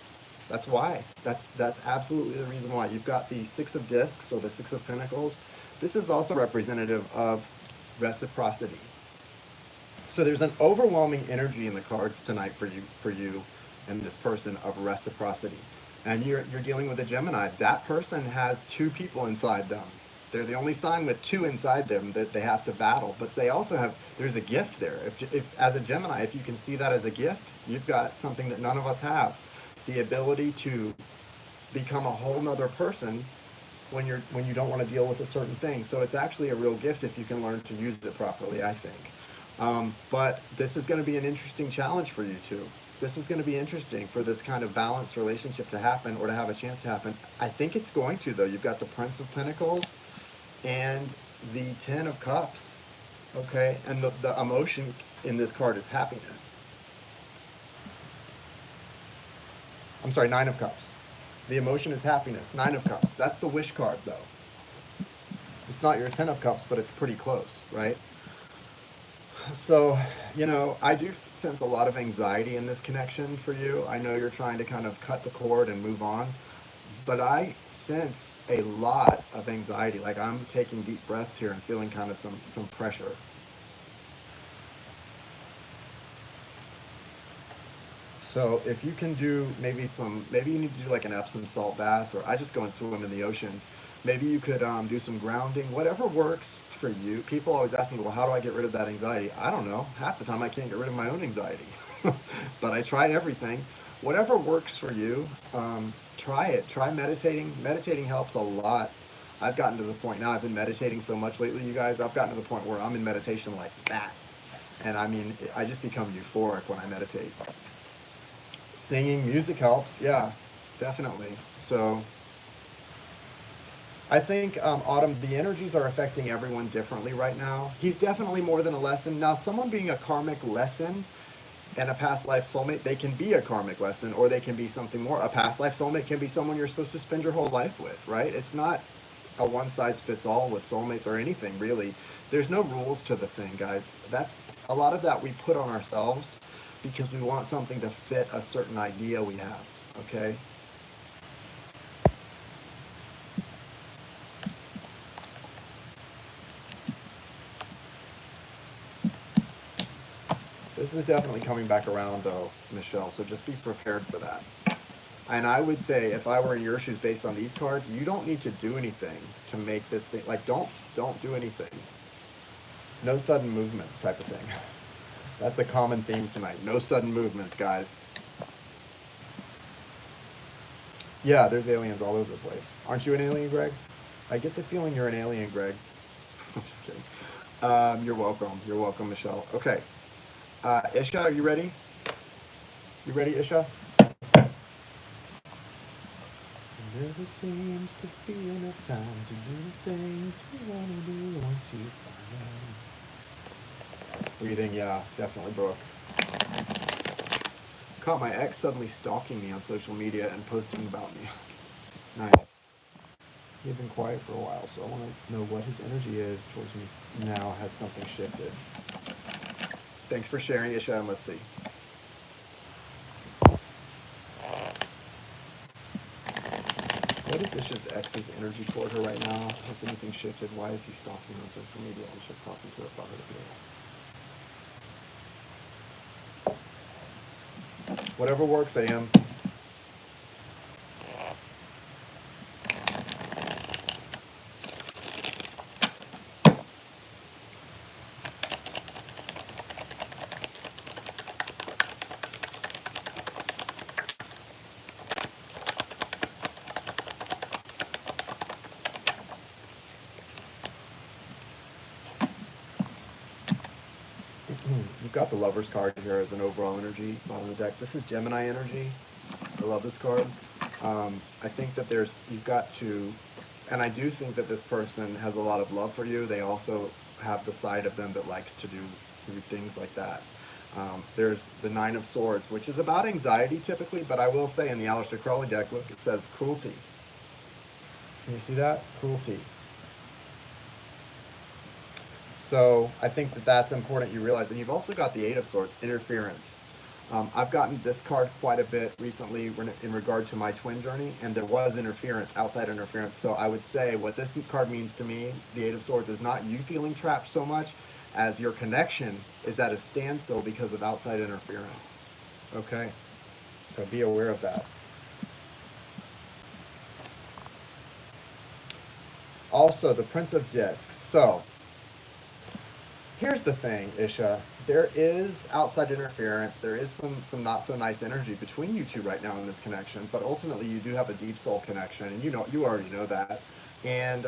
That's why. That's absolutely the reason why. You've got the Six of Discs, or the Six of Pentacles. This is also representative of reciprocity. So there's an overwhelming energy in the cards tonight for you and this person of reciprocity. And you're dealing with a Gemini. That person has two people inside them. They're the only sign with two inside them that they have to battle. But they also have, there's a gift there. If as a Gemini, if you can see that as a gift, you've got something that none of us have. The ability to become a whole nother person when you don't want to deal with a certain thing. So it's actually a real gift if you can learn to use it properly, I think. But this is going to be an interesting challenge for you two. This is going to be interesting for this kind of balanced relationship to happen, or to have a chance to happen. I think it's going to, though. You've got the Prince of Pentacles and the Ten of Cups, okay? And the emotion in this card is happiness. I'm sorry, Nine of Cups. The emotion is happiness. Nine of Cups. That's the wish card, though. It's not your Ten of Cups, but it's pretty close, right? So, you know, I do sense a lot of anxiety in this connection for you. I know you're trying to kind of cut the cord and move on, but I sense a lot of anxiety. Like, I'm taking deep breaths here and feeling kind of some pressure. So if you can do maybe you need to do like an Epsom salt bath, or I just go and swim in the ocean. Maybe you could do some grounding, whatever works for you. People always ask me, well, how do I get rid of that anxiety? I don't know. Half the time I can't get rid of my own anxiety, but I try everything. Whatever works for you, try it. Try meditating. Meditating helps a lot. I've gotten to the point now, I've been meditating so much lately, you guys, I've gotten to the point where I'm in meditation like that. And I mean, I just become euphoric when I meditate. Singing, music helps, yeah, definitely. So I think, Autumn, the energies are affecting everyone differently right now. He's definitely more than a lesson. Now, someone being a karmic lesson and a past life soulmate, they can be a karmic lesson, or they can be something more. A past life soulmate can be someone you're supposed to spend your whole life with, right? It's not a one size fits all with soulmates or anything, really. There's no rules to the thing, guys. That's a lot of that we put on ourselves because we want something to fit a certain idea we have, okay? This is definitely coming back around, though, Michelle, so just be prepared for that. And I would say, if I were in your shoes based on these cards, you don't need to do anything to make this thing, like, don't do anything. No sudden movements type of thing. That's a common theme tonight. No sudden movements, guys. Yeah, there's aliens all over the place. Aren't you an alien, Greg? I get the feeling you're an alien, Greg. I'm just kidding. You're welcome. You're welcome, Michelle. Okay. Isha, are you ready? You ready, Isha? There never seems to be enough time to do the things we want to do once you find out. Breathing, yeah, definitely, Brooke. Caught my ex suddenly stalking me on social media and posting about me. Nice. He'd been quiet for a while, so I want to know what his energy is towards me now. Has something shifted? Thanks for sharing, Isha, and let's see. What is Isha's ex's energy toward her right now? Has anything shifted? Why is he stalking her on social media? I should talk to her about it. Whatever works, AM. You've got the Lover's card here as an overall energy on the deck. This is Gemini energy. I love this card. I think that you've got to, and I do think that this person has a lot of love for you. They also have the side of them that likes to do through things like that. There's the Nine of Swords, which is about anxiety typically, but I will say in the Aleister Crowley deck, look, it says cruelty. Can you see that? Cruelty. So I think that that's important you realize. And you've also got the Eight of Swords, interference. I've gotten this card quite a bit recently in regard to my twin journey, and there was interference, outside interference. So I would say what this card means to me, the Eight of Swords, is not you feeling trapped so much as your connection is at a standstill because of outside interference. Okay? So be aware of that. Also, the Prince of Discs. So, here's the thing, Isha. There is outside interference. There is some not so nice energy between you two right now in this connection. But ultimately, you do have a deep soul connection, and you already know that. And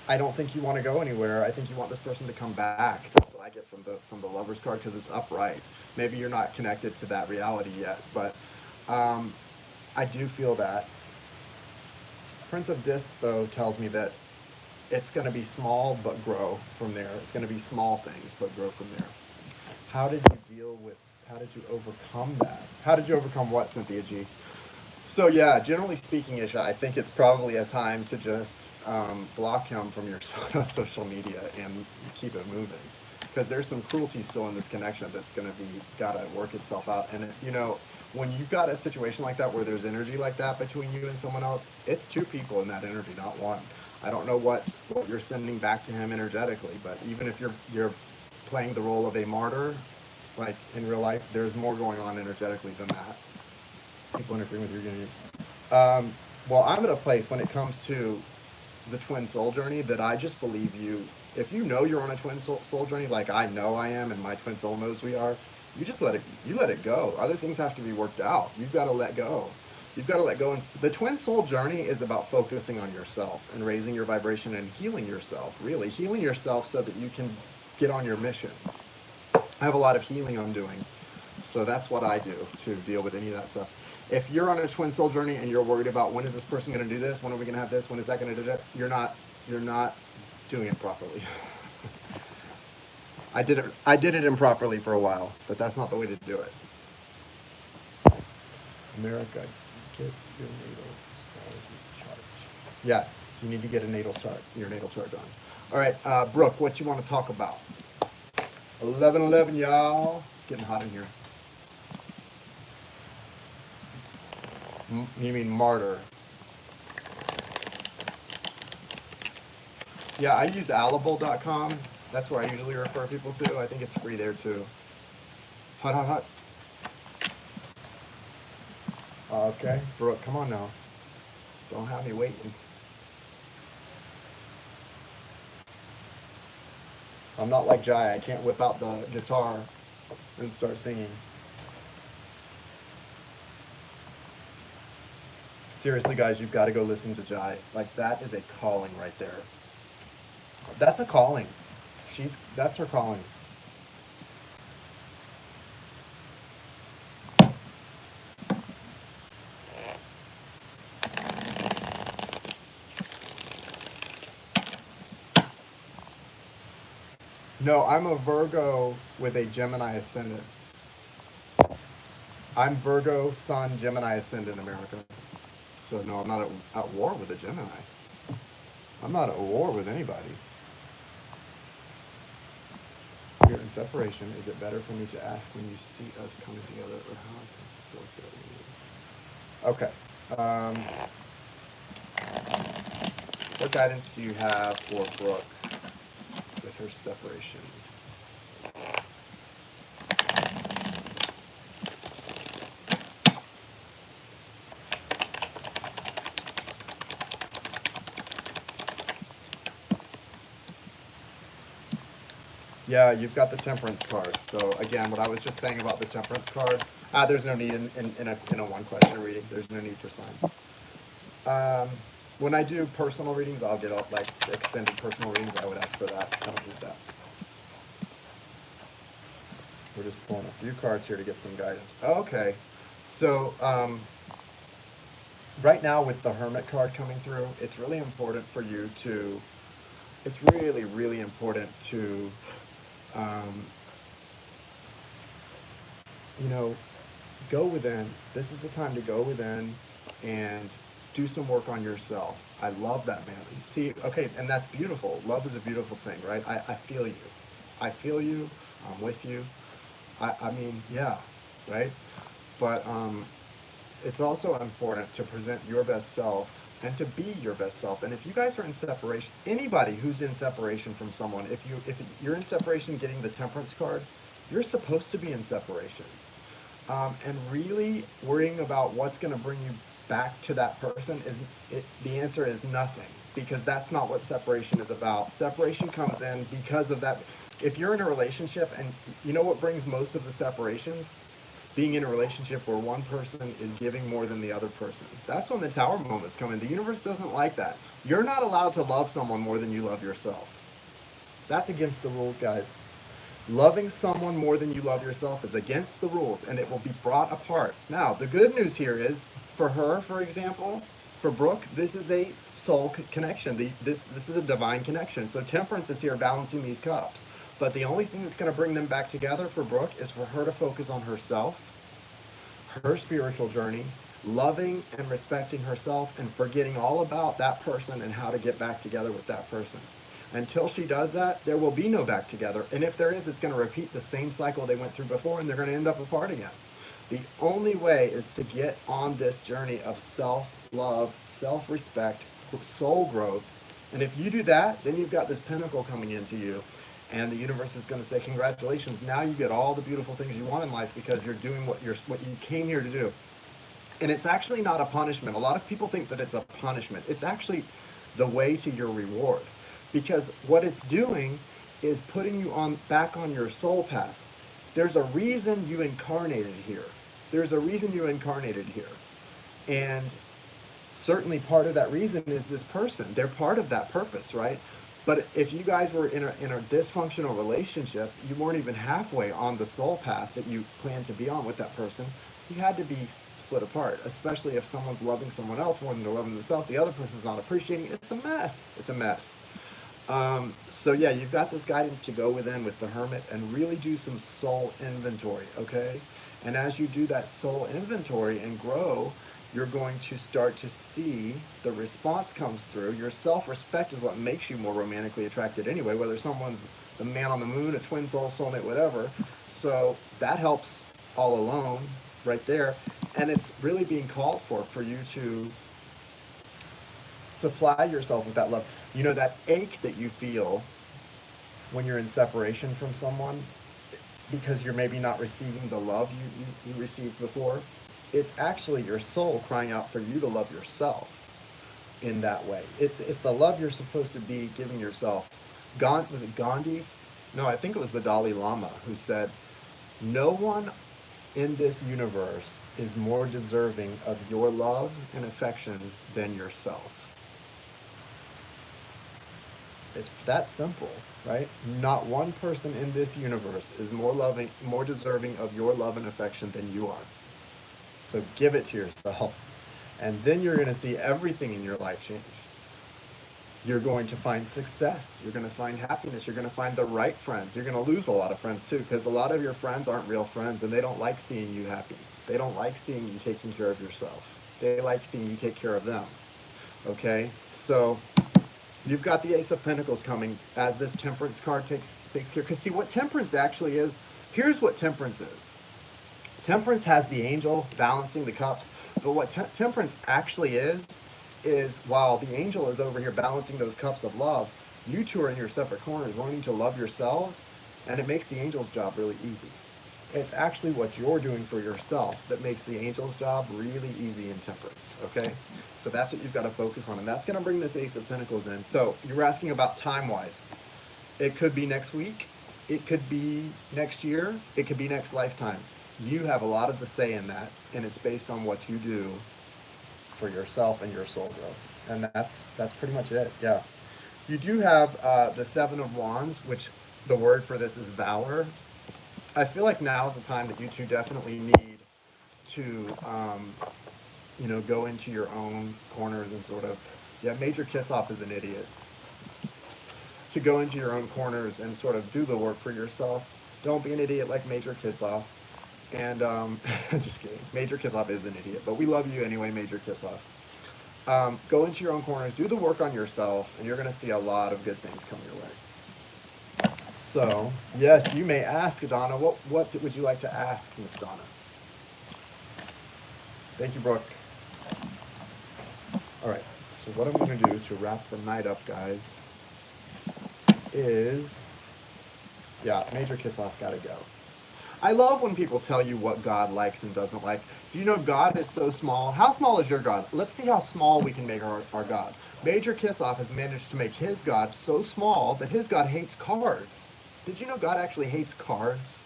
I don't think you want to go anywhere. I think you want this person to come back. That's what I get from the Lover's card because it's upright. Maybe you're not connected to that reality yet, but I do feel that. Prince of Discs, though, tells me that it's going to be small but grow from there. It's going to be small things but grow from there. How did you overcome that? How did you overcome what, Cynthia G? So yeah, generally speaking, Isha, I think it's probably a time to just block him from your social media and keep it moving. Because there's some cruelty still in this connection that's going to be, gotta work itself out. And, when you've got a situation like that where there's energy like that between you and someone else, it's two people in that energy, not one. I don't know what you're sending back to him energetically, but even if you're playing the role of a martyr, like in real life, there's more going on energetically than that. People interfering with your journey. Well, I'm at a place when it comes to the twin soul journey that I just believe you. If you know you're on a twin soul journey, like I know I am, and my twin soul knows we are, you just let it go. Other things have to be worked out. You've got to let go. You've got to let go. And the twin soul journey is about focusing on yourself and raising your vibration and healing yourself, really. Healing yourself so that you can get on your mission. I have a lot of healing I'm doing. So that's what I do to deal with any of that stuff. If you're on a twin soul journey and you're worried about when is this person going to do this, when are we going to have this, when is that going to do that, you're not doing it properly. I did it improperly for a while, but that's not the way to do it. America, get your natal astrology chart. Yes, you need to get your natal chart done. All right, Brooke, what you want to talk about? 11:11, y'all. It's getting hot in here. You mean martyr? Yeah, I use Alable.com. That's where I usually refer people to. I think it's free there too. Hot. Okay, Brooke, come on now. Don't have me waiting. I'm not like Jai. I can't whip out the guitar and start singing. Seriously, guys, you've got to go listen to Jai. Like, that is a calling right there. That's a calling. That's her calling. No, I'm a Virgo with a Gemini ascendant. I'm Virgo, Sun, Gemini ascendant, America. So no, I'm not at war with a Gemini. I'm not at war with anybody. You're in separation. Is it better for me to ask when you see us coming together, or how I can facilitate? Okay. What guidance do you have for Brooke with her separation? Yeah, you've got the Temperance card. So again, what I was just saying about the Temperance card, there's no need in a one question reading. There's no need for signs. When I do personal readings, I'll get like extended personal readings. I would ask for that. I don't do that. We're just pulling a few cards here to get some guidance. Okay, so right now with the Hermit card coming through, it's really important for you to. It's really, really important to Um, you know, go within. This is the time to go within and do some work on yourself. I love that, man. See, okay, and that's beautiful. Love is a beautiful thing, right? I feel you. I feel you. I'm with you. I mean, yeah, right? But it's also important to present your best self and to be your best self. And if you guys are in separation, anybody who's in separation from someone, if you're in separation getting the temperance card, you're supposed to be in separation. And really worrying about what's going to bring you back to that person the answer is nothing, because that's not what separation is about. Separation comes in because of that. If you're in a relationship, and you know what brings most of the separations, being in a relationship where one person is giving more than the other person. That's when the tower moments come in. The universe doesn't like that. You're not allowed to love someone more than you love yourself. That's against the rules, guys. Loving someone more than you love yourself is against the rules, and it will be brought apart. Now, the good news here is, for her, for example, for Brooke, this is a soul connection. This is a divine connection. So temperance is here balancing these cups. But the only thing that's going to bring them back together for Brooke is for her to focus on herself, her spiritual journey, loving and respecting herself, and forgetting all about that person and how to get back together with that person. Until she does that, there will be no back together. And if there is, it's going to repeat the same cycle they went through before, and they're going to end up apart again. The only way is to get on this journey of self-love, self-respect, soul growth. And if you do that, then you've got this pinnacle coming into you. And the universe is going to say, congratulations, now you get all the beautiful things you want in life because you're doing what you came here to do. And it's actually not a punishment. A lot of people think that it's a punishment. It's actually the way to your reward. Because what it's doing is putting you back on your soul path. There's a reason you incarnated here. There's a reason you incarnated here. And certainly part of that reason is this person. They're part of that purpose, right? But if you guys were in a dysfunctional relationship, you weren't even halfway on the soul path that you planned to be on with that person, you had to be split apart, especially if someone's loving someone else more than they're loving themselves. The other person's not appreciating it. It's a mess. It's a mess. So yeah, you've got this guidance to go within with the Hermit and really do some soul inventory, okay? And as you do that soul inventory and grow, you're going to start to see the response comes through. Your self-respect is what makes you more romantically attracted anyway, whether someone's the man on the moon, a twin soul, soulmate, whatever. So that helps all alone right there. And it's really being called for you to supply yourself with that love. You know, that ache that you feel when you're in separation from someone because you're maybe not receiving the love you received before, it's actually your soul crying out for you to love yourself in that way. It's the love you're supposed to be giving yourself. Was it Gandhi? No, I think it was the Dalai Lama who said, no one in this universe is more deserving of your love and affection than yourself. It's that simple, right? Not one person in this universe is more deserving of your love and affection than you are. So give it to yourself. And then you're going to see everything in your life change. You're going to find success. You're going to find happiness. You're going to find the right friends. You're going to lose a lot of friends too, because a lot of your friends aren't real friends and they don't like seeing you happy. They don't like seeing you taking care of yourself. They like seeing you take care of them. Okay? So you've got the Ace of Pentacles coming as this Temperance card takes care. Because see, what Temperance actually is, here's what Temperance is. Temperance has the angel balancing the cups, but what Temperance actually is while the angel is over here balancing those cups of love, you two are in your separate corners learning to love yourselves, and it makes the angel's job really easy. It's actually what you're doing for yourself that makes the angel's job really easy in Temperance, okay? So that's what you've got to focus on, and that's going to bring this Ace of Pentacles in. So you were asking about time-wise. It could be next week. It could be next year. It could be next lifetime. You have a lot of the say in that, and it's based on what you do for yourself and your soul growth. And that's pretty much it, yeah. You do have the Seven of Wands, which the word for this is valor. I feel like now is the time that you two definitely need to, go into your own corners and sort of, yeah, Major Kiss-Off is an idiot. to go into your own corners and sort of do the work for yourself. Don't be an idiot like Major Kissoff. And just kidding. Major Kissoff is an idiot, but we love you anyway, Major Kissoff. Go into your own corners, do the work on yourself, and you're going to see a lot of good things come your way. So, yes, you may ask, Donna. What would you like to ask, Miss Donna? Thank you, Brooke. All right, so what I'm going to do to wrap the night up, guys, is, yeah, Major Kissoff got to go. I love when people tell you what God likes and doesn't like. Do you know God is so small? How small is your God? Let's see how small we can make our God. Major Kissoff has managed to make his God so small that his God hates cards. Did you know God actually hates cards?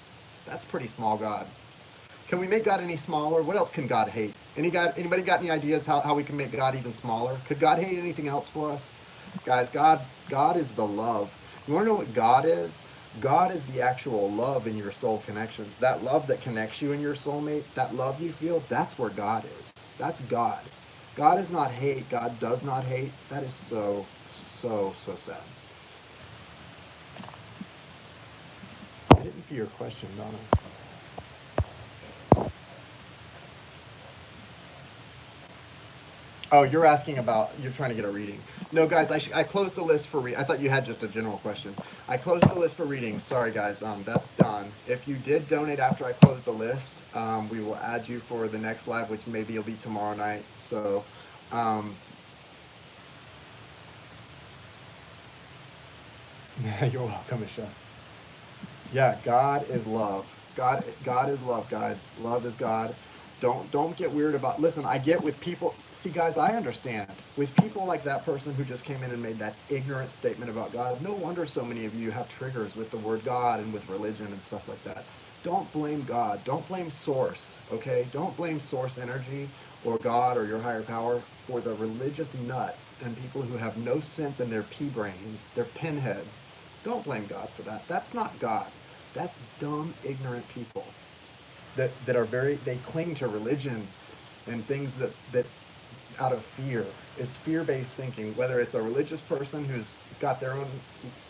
That's pretty small God. Can we make God any smaller? What else can God hate? Anybody got any ideas how we can make God even smaller? Could God hate anything else for us? Guys, God is the love. You want to know what God is? God is the actual love in your soul connections. That love that connects you and your soulmate, that love you feel, that's where God is. That's God. God is not hate. God does not hate. That is so, so, so sad. I didn't see your question, Donna. Oh, you're asking about, you're trying to get a reading. No, guys, I closed the list for I thought you had just a general question. I closed the list for readings. Sorry, guys, that's done. If you did donate after I closed the list, we will add you for the next live, which maybe will be tomorrow night. So, you're welcome, Michelle. Yeah, God is love. God is love, guys. Love is God. Don't get weird about. Listen, I get with people. See, guys, I understand with people like that person who just came in and made that ignorant statement about God. No wonder so many of you have triggers with the word God and with religion and stuff like that. Don't blame God. Don't blame Source. Okay? Don't blame Source energy or God or your higher power for the religious nuts and people who have no sense in their pea brains, their pinheads. Don't blame God for that. That's not God. That's dumb, ignorant people that are they cling to religion and things that out of fear. It's fear-based thinking, whether it's a religious person who's got their own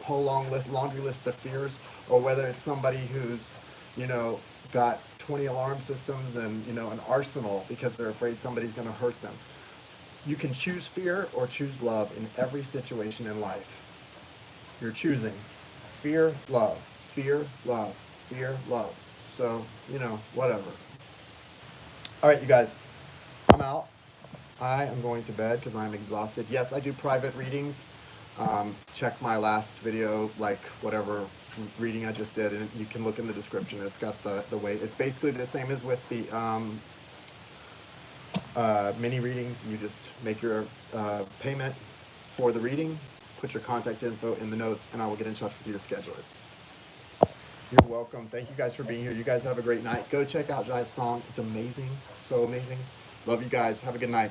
whole laundry list of fears, or whether it's somebody who's, got 20 alarm systems and, an arsenal because they're afraid somebody's going to hurt them. You can choose fear or choose love in every situation in life. You're choosing fear, love, fear, love, fear, love. So, whatever. All right, you guys, I'm out. I am going to bed because I'm exhausted. Yes, I do private readings. Check my last video, like whatever reading I just did, and you can look in the description. It's got the way. It's basically the same as with the mini readings. You just make your payment for the reading, put your contact info in the notes, and I will get in touch with you to schedule it. You're welcome. Thank you guys for being here. You guys have a great night. Go check out Jai's song. It's amazing. So amazing. Love you guys. Have a good night.